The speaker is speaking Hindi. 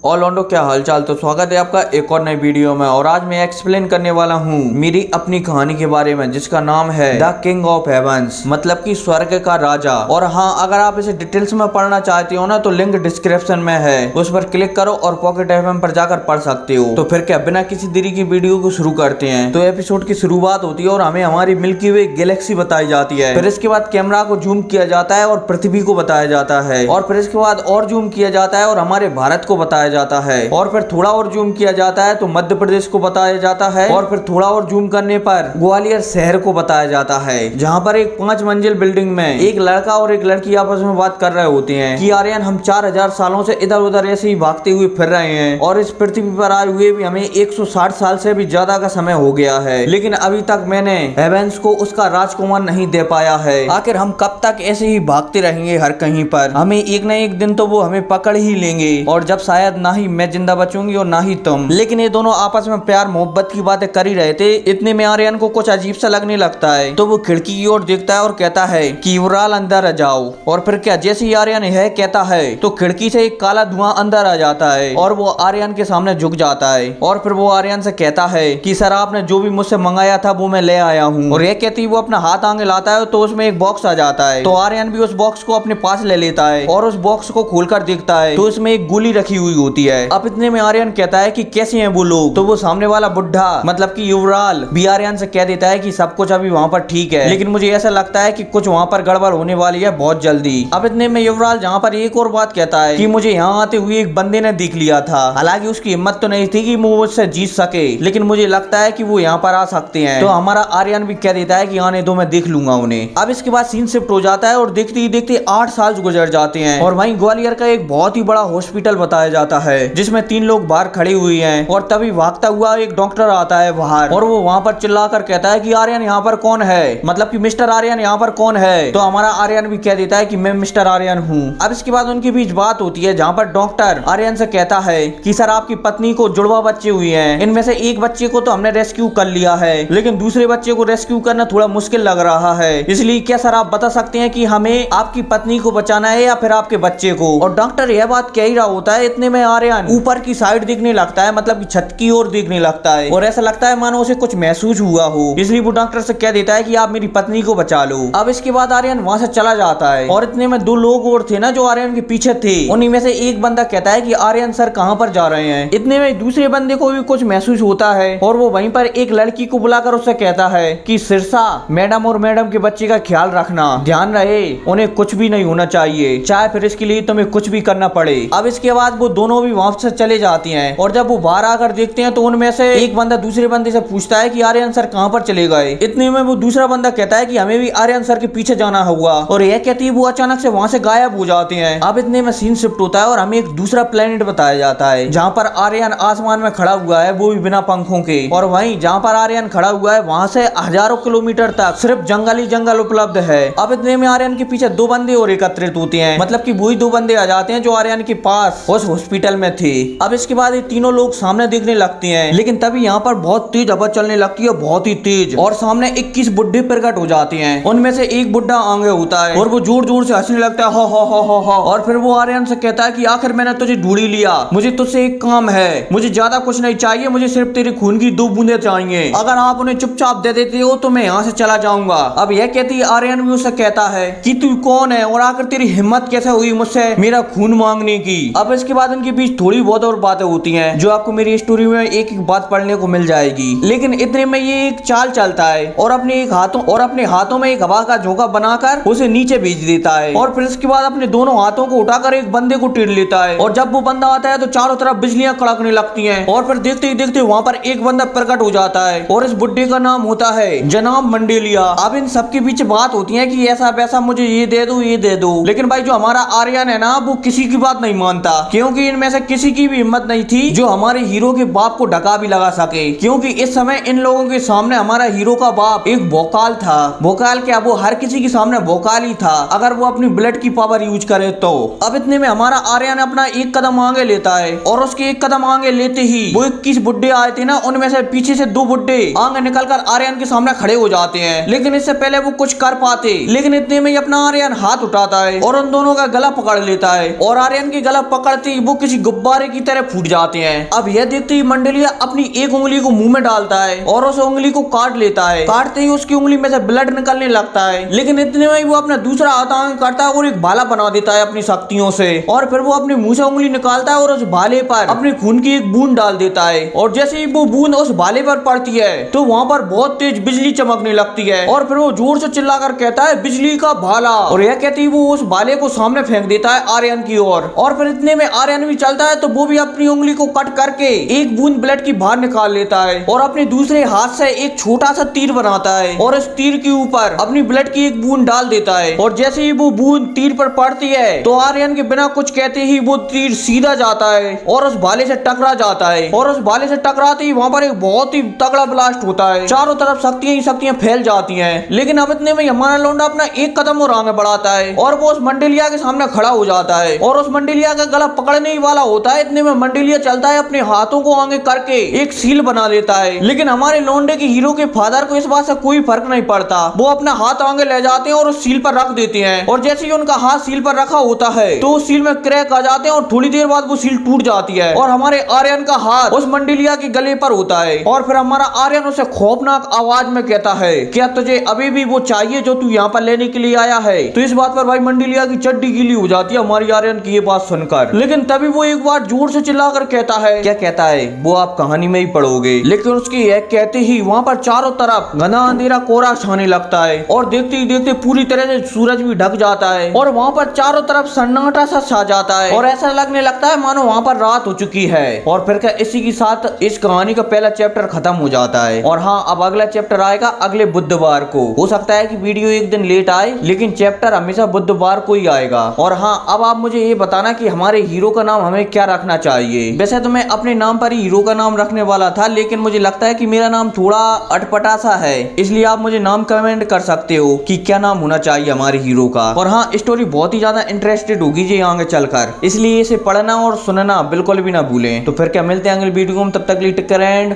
ऑल ऑन क्या हालचाल। तो स्वागत है आपका एक और नई वीडियो में। और आज मैं एक्सप्लेन करने वाला हूँ मेरी अपनी कहानी के बारे में, जिसका नाम है द किंग ऑफ हेवंस, मतलब कि स्वर्ग का राजा। और हाँ, अगर आप इसे डिटेल्स में पढ़ना चाहते हो ना, तो लिंक डिस्क्रिप्शन में है, उस पर क्लिक करो और पॉकेट एफएम पर जाकर पढ़ सकते हो। तो फिर क्या, बिना किसी देरी की वीडियो को शुरू करते हैं। तो एपिसोड की शुरुआत होती है और हमें हमारी मिल्की वे गैलेक्सी बताई जाती है। फिर इसके बाद कैमरा को जूम किया जाता है और पृथ्वी को बताया जाता है। और फिर इसके बाद और जूम किया जाता है और हमारे भारत को बताया जाता है। और फिर थोड़ा और जूम किया जाता है तो मध्य प्रदेश को बताया जाता है। और फिर थोड़ा और जूम करने पर ग्वालियर शहर को बताया जाता है, जहाँ पर एक 5 मंजिल बिल्डिंग में एक लड़का और एक लड़की आपस में बात कर रहे होते हैं कि आर्यन, हम 4000 सालों से इधर उधर ऐसे ही भागते हुए फिर रहे हैं और इस पृथ्वी पर आए हुए भी हमें 160 साल से भी ज्यादा का समय हो गया है, लेकिन अभी तक मैंने हेवेंस को उसका राजकुमार नहीं दे पाया है। आखिर हम कब तक ऐसे ही भागते रहेंगे हर कहीं पर? हमें एक न एक दिन तो वो हमें पकड़ ही लेंगे, और जब शायद ना ही मैं जिंदा बचूंगी और ना ही तुम। लेकिन ये दोनों आपस में प्यार मोहब्बत की बातें कर ही रहे थे, इतने में आर्यन को कुछ अजीब सा लगने लगता है। तो वो खिड़की की ओर देखता है और कहता है कि युवराल अंदर आ जाओ। और फिर क्या, जैसे ही आर्यन यह कहता है तो खिड़की से एक काला धुआं अंदर आ जाता है और वो आर्यन के सामने झुक जाता है। और फिर वो आर्यन से कहता है कि सर, आपने जो भी मुझसे मंगाया था वो मैं ले आया हूँ। और यह कहती वो अपना हाथ आगे लाता है तो उसमें एक बॉक्स आ जाता है। तो आर्यन भी उस बॉक्स को अपने पास ले लेता है और उस बॉक्स को खोलकर देखता है तो उसमें एक गोली रखी हुई होती है। अब इतने में आर्यन कहता है कि कैसे हैं वो लोग? तो वो सामने वाला बुढ़ा, मतलब कि युवराल, भी आर्यन से कह देता है कि सब कुछ अभी वहाँ पर ठीक है, लेकिन मुझे ऐसा लगता है कि कुछ वहाँ पर गड़बड़ होने वाली है बहुत जल्दी। अब इतने में युवराल जहाँ पर एक और बात कहता है कि मुझे यहाँ आते हुए एक बंदे ने देख लिया था, हालांकि उसकी हिम्मत तो नहीं थी कि वो मुझसे जीत सके, लेकिन मुझे लगता है कि वो यहाँ पर आ सकते हैं। तो हमारा आर्यन भी कह देता है कि आने दो, मैं देख लूंगा उन्हें। अब इसके बाद सीन शिफ्ट हो जाता है और देखते ही देखते 8 साल गुजर जाते हैं और वहीं ग्वालियर का एक बहुत ही बड़ा हॉस्पिटल बताया जाता है, जिसमें 3 लोग बाहर खड़े हुए हैं। और तभी भागता हुआ एक डॉक्टर आता है बाहर और वो वहाँ पर चिल्लाकर कहता है कि आर्यन यहाँ पर कौन है, मतलब कि मिस्टर आर्यन यहाँ पर कौन है? तो हमारा आर्यन भी कह देता है कि मैं मिस्टर आर्यन हूँ। अब इसके बाद उनके बीच बात होती है, जहाँ पर डॉक्टर आर्यन से कहता है कि सर, आपकी पत्नी को जुड़वा बच्चे हुए हैं, इनमें से एक बच्चे को तो हमने रेस्क्यू कर लिया है, लेकिन दूसरे बच्चे को रेस्क्यू करना थोड़ा मुश्किल लग रहा है। इसलिए क्या सर, आप बता सकते हैं कि हमें आपकी पत्नी को बचाना है या फिर आपके बच्चे को? और डॉक्टर यह बात कह ही रहा होता है, इतने में आर्यन ऊपर की साइड देखने लगता है, मतलब कि छत की ओर देखने लगता है, और ऐसा लगता है मानो उसे कुछ महसूस हुआ हो। इसलिए वो डॉक्टर से कह देता है कि आप मेरी पत्नी को बचा लो। अब इसके बाद आर्यन वहां से चला जाता है और इतने में 2 लोग और थे ना जो आर्यन के पीछे थे। उन्हीं में से एक बंदा कहता है कि आर्यन सर कहां पर जा रहे हैं? इतने में दूसरे बंदे को भी कुछ महसूस होता है और वो वहीं पर एक लड़की को बुलाकर उससे कहता है कि सिरसा, मैडम और मैडम के बच्चे का ख्याल रखना, ध्यान रहे, उन्हें कुछ भी नहीं होना चाहिए, चाहे फिर इसके लिए तुम्हें कुछ भी करना पड़े। अब इसके बाद वो दोनों भी वहां से चले जाती हैं और जब वो बाहर आकर देखते हैं तो उनमें से एक बंदा दूसरे बंदे से पूछता है कि आर्यन सर कहां पर चले गए? इतने में वो दूसरा बंदा कहता है कि हमें भी आर्यन सर के पीछे जाना होगा, और यह कहती है वो अचानक से वहां से गायब हो जाते हैं। अब इतने में सीन शिफ्ट होता है और हमें एक दूसरा प्लेनेट बताया जाता है, जहां पर आर्यन आसमान में खड़ा हुआ है, वो भी बिना पंखों के। और वहीं जहां पर आर्यन खड़ा हुआ है वहां से हजारों किलोमीटर तक सिर्फ जंगल ही जंगल उपलब्ध है। अब इतने में आर्यन के पीछे 2 बंदे और एकत्रित होते हैं, मतलब कि वही 2 बंदे आ जाते हैं जो आर्यन के पास उस हॉस्पिटल में थे। अब इसके बाद ये तीनों लोग सामने देखने लगते हैं, लेकिन तभी यहाँ पर बहुत तेज हवा चलने लगती है, बहुत ही तेज, और सामने 21 बुड्ढे प्रकट हो जाते हैं। उनमें से एक बुड्ढा आगे होता है और वो जोर जोर से हंसने लगता है, हो। और फिर वो आर्यन से कहता है कि आखिर मैंने तुझे ढूंढ ही लिया, मुझे तुझसे एक काम है, मुझे ज्यादा कुछ नहीं चाहिए, मुझे सिर्फ तेरे खून की 2 बूंदे चाहिए, अगर आप उन्हें चुपचाप दे देते हो तो मैं यहाँ से चला जाऊंगा। अब यह कहती आर्यन भी उससे कहता है कि तू कौन है और आखिर तेरी हिम्मत कैसे हुई मुझसे मेरा खून मांगने की? अब इसके बाद उनके बीच थोड़ी बहुत और बातें होती हैं, जो आपको मेरी स्टोरी में एक एक बात पढ़ने को मिल जाएगी। लेकिन इतने में ये एक चाल चलता है और अपने हाथों में एक हवा का झोंका बनाकर उसे नीचे भेज देता है, और फिर इसके बाद अपने दोनों हाथों को उठाकर एक बंदे को टेढ़ लेता है। और जब वो बंदा आता है तो चारों तरफ बिजलियां कड़कने लगती हैं, और फिर देखते ही देखते वहां पर एक बंदा प्रकट हो जाता है और इस बुड्ढे का नाम होता है जनाब मंडेलिया। अब इन सबके बीच बात होती है कि ऐसा वैसा मुझे ये दे दो, ये दे दो, लेकिन भाई जो हमारा आर्यन है ना, वो किसी की बात नहीं मानता, क्योंकि इनमें से किसी की भी हिम्मत नहीं थी जो हमारे हीरो के बाप को ढका भी लगा सके, क्योंकि इस समय इन लोगों के सामने हमारा हीरो का बाप एक भोकाल था। भोकाल क्या, वो हर किसी के सामने भोकाल ही था, अगर वो अपनी ब्लड की पावर यूज करे तो। अब इतने में हमारा आर्यन अपना एक कदम आगे लेता है और उसके एक कदम आगे लेते ही वो 21 बुड्ढे आए थे ना, उनमें से पीछे से 2 बुड्ढे आगे निकलकर आर्यन के सामने खड़े हो जाते हैं, लेकिन इससे पहले वो कुछ कर पाते, लेकिन इतने में अपना आर्यन हाथ उठाता है और उन दोनों का गला पकड़ लेता है, और आर्यन की गला पकड़ते ही वो किसी गुब्बारे की तरह फूट जाते हैं। अब यह देखते ही मंडेलिया अपनी एक उंगली को मुंह में डालता है और उस उंगली को काट लेता है। काटते ही उसकी उंगली में से ब्लड निकलने लगता है, लेकिन इतने में ही वो अपना दूसरा हाथ आगे करता है और एक भाला बना देता है अपनी शक्तियों से। और फिर वो अपने मुंह से उंगली निकालता है और उस भाले पर अपने खून की एक बूंद डाल देता है। और जैसे ही वो बूंद उस भाले पर पड़ती है तो वहाँ पर बहुत तेज बिजली चमकने लगती है और फिर वो जोर से चिल्लाकर कहता है, बिजली का भाला। और यह कहती वो उस भाले को सामने फेंक देता है आर्यन की ओर। और फिर इतने में आर्यन भी चलता है तो वो भी अपनी उंगली को कट करके एक बूंद ब्लड की बाहर निकाल लेता है और अपने दूसरे हाथ से एक छोटा सा तीर बनाता है और इस तीर के ऊपर अपनी ब्लड की एक बूंद डाल देता है। और जैसे ही वो बूंद तीर पर पड़ती है तो आर्यन के बिना कुछ कहते ही वो तीर सीधा जाता है और उस भाले से टकरा जाता है। और उस भाले से टकराते ही वहाँ पर एक बहुत ही तगड़ा ब्लास्ट होता है। चारों तरफ शक्तियां ही शक्तियां फैल जाती हैं। लेकिन अब इतने में हमारा लौंडा अपना एक कदम और आगे बढ़ाता है और वो उस मंडेलिया के सामने खड़ा हो जाता है और उस मंडेलिया का गला पकड़ने ही वाला होता है। इतने में मंडेलिया चलता है अपने हाथों को आगे करके एक सील बना लेता है। लेकिन हमारे लौंडे के हीरो के फादर को इस बात से कोई फर्क नहीं पड़ता। वो अपना हाथ आगे ले जाते हैं और उस सील पर रख देते हैं। और जैसे ही उनका हाथ सील पर रखा होता है तो उस सील में क्रैक आ जाते हैं और थोड़ी देर बाद वो सील टूट जाती है और हमारे आर्यन का हाथ उस मंडेलिया के गले पर होता है। और फिर हमारा आर्यन उसे खौफनाक आवाज में कहता है, क्या तुझे अभी भी वो चाहिए जो तू यहाँ पर लेने के लिए आया है? तो इस बात पर भाई मंडेलिया की चड्डी गीली हो जाती है हमारी आर्यन की ये बात सुनकर। लेकिन तभी वो एक बार जोर से चिल्लाकर कहता है, क्या कहता है वो आप कहानी में ही पढ़ोगे। लेकिन उसके यह कहते ही वहाँ पर चारों तरफ घना अंधेरा कोहरा छाने लगता है और देखते ही देखते पूरी तरह से सूरज भी ढक जाता है और वहाँ पर चारों तरफ सन्नाटा सा छा जाता है और ऐसा लगने लगता है मानो वहाँ पर रात हो चुकी है। और फिर क्या इसी के साथ इस कहानी का पहला चैप्टर खत्म हो जाता है। और हाँ, अब अगला चैप्टर आएगा अगले बुधवार को। हो सकता है कि वीडियो एक दिन लेट आए लेकिन चैप्टर हमेशा बुधवार को ही आएगा। और हाँ, अब आप मुझे ये बताना कि हमारे हीरो का नाम हमें क्या रखना चाहिए। वैसे तो मैं अपने नाम पर ही हीरो का नाम रखने वाला था, लेकिन मुझे लगता है कि मेरा नाम थोड़ा अटपटा सा है, इसलिए आप मुझे नाम कमेंट कर सकते हो कि क्या नाम होना चाहिए हमारे हीरो का। और हाँ, स्टोरी बहुत ही ज्यादा इंटरेस्टेड होगी जी आगे चलकर, इसलिए इसे पढ़ना और सुनना बिल्कुल भी ना भूलें। तो फिर क्या मिलते हैं अगले वीडियो में, तब तक टेक केयर एंड